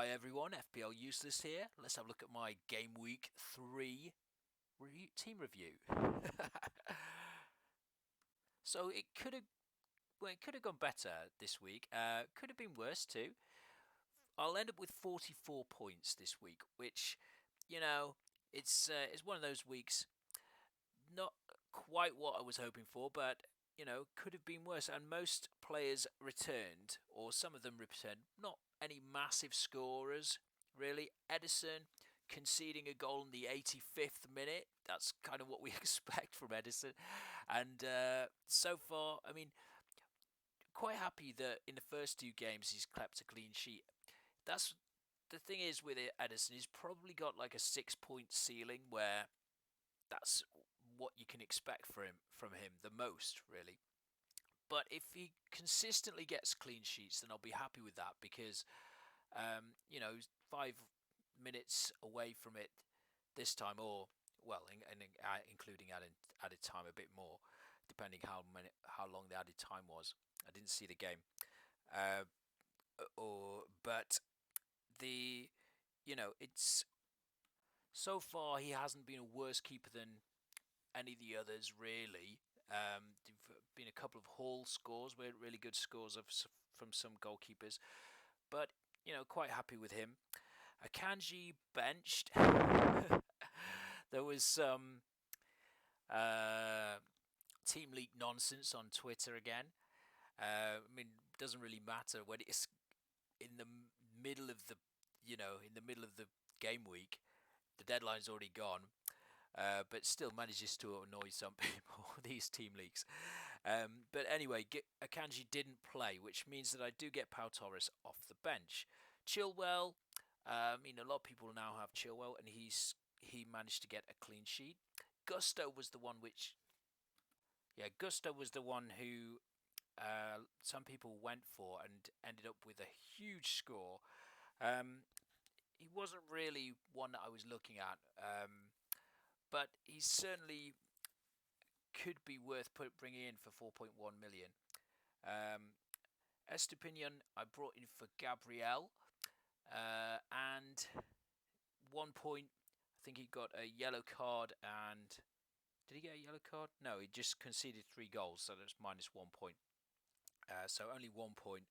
Hi everyone, FPL Useless here. Let's have a look at my Game Week 3 team review. So it could have gone better this week. Could have been worse too. I'll end up with 44 points this week, which, you know, it's one of those weeks. Not quite what I was hoping for, but could have been worse. And most players returned, or some of them returned. Not any massive scorers, really. Edison conceding a goal in the 85th minute. That's kind of what we expect from Edison. And so far, I mean, quite happy that in the first two games he's kept a clean sheet. That's the thing is with Edison. He's probably got like a 6 point ceiling where that's what you can expect from him the most, really. But if he consistently gets clean sheets, then I'll be happy with that because, 5 minutes away from it this time, or well, including added time a bit more, depending how long the added time was. I didn't see the game, uh, but the it's so far he hasn't been a worse keeper than any of the others, really. There've been a couple of haul scores, were really good scores from some goalkeepers, but quite happy with him. Akanji benched. There was some team leak nonsense on Twitter again. I mean, it doesn't really matter when it's in the middle of the game week. The deadline's already gone. But still manages to annoy some people, these team leaks. But anyway, Akanji didn't play, which means that I do get Pau Torres off the bench. Chilwell, a lot of people now have Chilwell, and he managed to get a clean sheet. Gusto was the one who some people went for and ended up with a huge score. He wasn't really one that I was looking at. But he certainly could be worth bringing in for 4.1 million. Estepinian I brought in for Gabriel, and 1 point. I think he got a yellow card, and did he get a yellow card? No, he just conceded 3 goals, so that's minus 1 point. So only 1 point.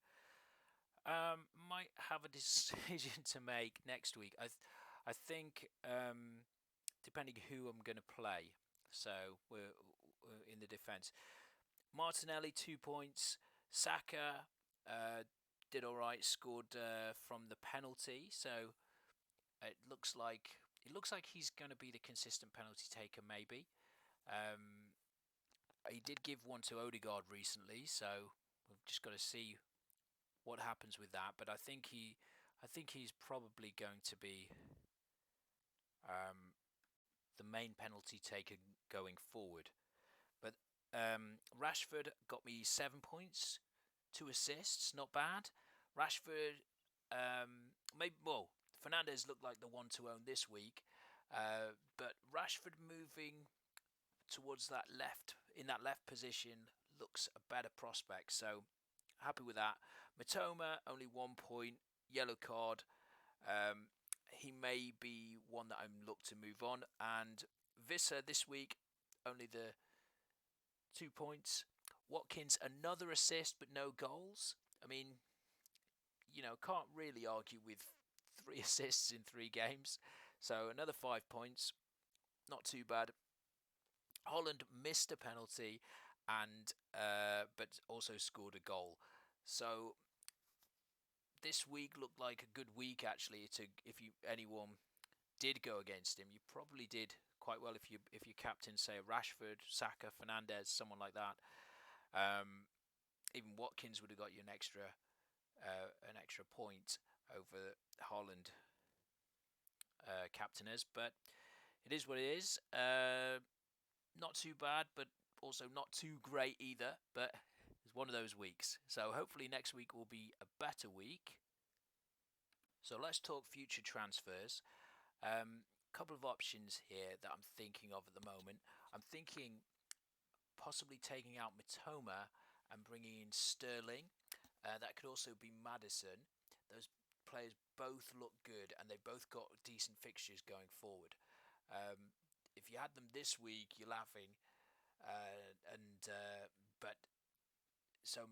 Might have a decision to make next week. I think. Depending who I'm going to play. So we're in the defence. Martinelli 2 points. Saka did all right. Scored from the penalty. So it looks like he's going to be the consistent penalty taker. Maybe. He did give one to Odegaard recently. So we've just got to see what happens with that. But I think he's probably going to be the main penalty taker going forward. But Rashford got me 7 points, 2 assists, not bad. Rashford, Fernandes looked like the one to own this week, but Rashford moving towards that left position looks a better prospect. So happy with that. Matoma only 1 point, yellow card. He may be one that I'm look to move on. And Visser this week, only the 2 points. Watkins, another assist, but no goals. I mean, can't really argue with 3 assists in 3 games. So another 5 points. Not too bad. Holland missed a penalty, and but also scored a goal. So this week looked like a good week actually. If anyone did go against him, you probably did quite well if you captain, say, Rashford, Saka, Fernandes, someone like that. Even Watkins would have got you an extra point over Holland captainers, but it is what it is. Not too bad, but also not too great either. But it's one of those weeks. So hopefully next week will be a better week. So let's talk future transfers. Couple of options here that I'm thinking of at the moment. I'm thinking possibly taking out Matoma and bringing in Sterling. That could also be Maddison. Those players both look good, and they've both got decent fixtures going forward. Um, if you had them this week, you're laughing. And But so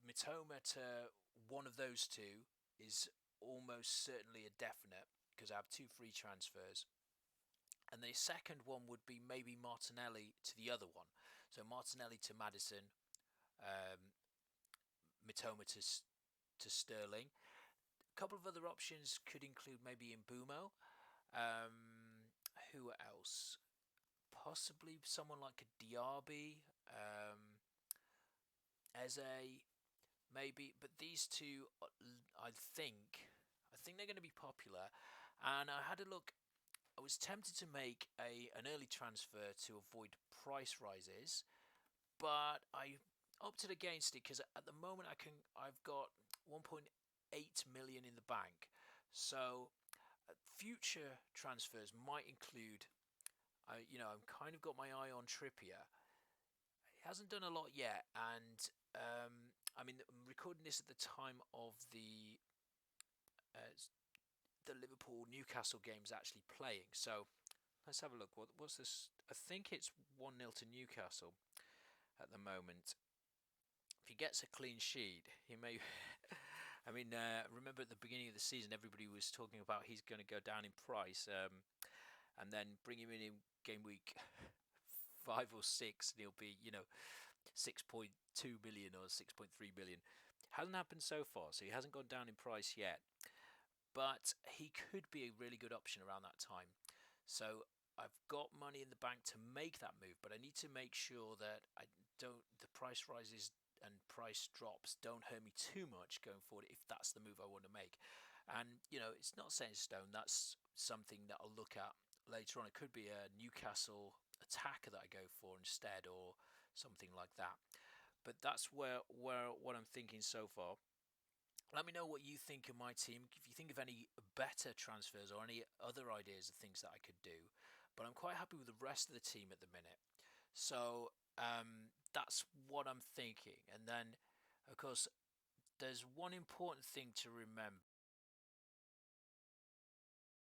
Mitoma to one of those two is almost certainly a definite because I have two free transfers. And the second one would be maybe Martinelli to the other one. So Martinelli to Madison, um, Mitoma to Sterling. A couple of other options could include maybe Mbumo. Who else? Possibly someone like a Diaby, Eze, maybe. But these two, I think they're going to be popular. And I had a look. I was tempted to make an early transfer to avoid price rises, but I opted against it because at the moment I've got 1.8 million in the bank. So future transfers might include, I've kind of got my eye on Trippier. He hasn't done a lot yet, and I mean, I'm recording this at the time of uh, the Liverpool Newcastle game's actually playing. So let's have a look. What's this? I think it's 1-0 to Newcastle at the moment. If he gets a clean sheet, he may. I mean, remember at the beginning of the season, everybody was talking about he's going to go down in price, and then bring him in game week 5 or 6, and he'll be, 6.2 billion or 6.3 billion. Hasn't happened so far, so he hasn't gone down in price yet. But he could be a really good option around that time. So I've got money in the bank to make that move, but I need to make sure that the price rises and price drops don't hurt me too much going forward if that's the move I want to make. And it's not set in stone. That's something that I'll look at later on. It could be a Newcastle attacker that I go for instead, or something like that. But that's where what I'm thinking so far. Let me know what you think of my team. If you think of any better transfers or any other ideas of things that I could do. But I'm quite happy with the rest of the team at the minute. So that's what I'm thinking. And then, of course, there's one important thing to remember.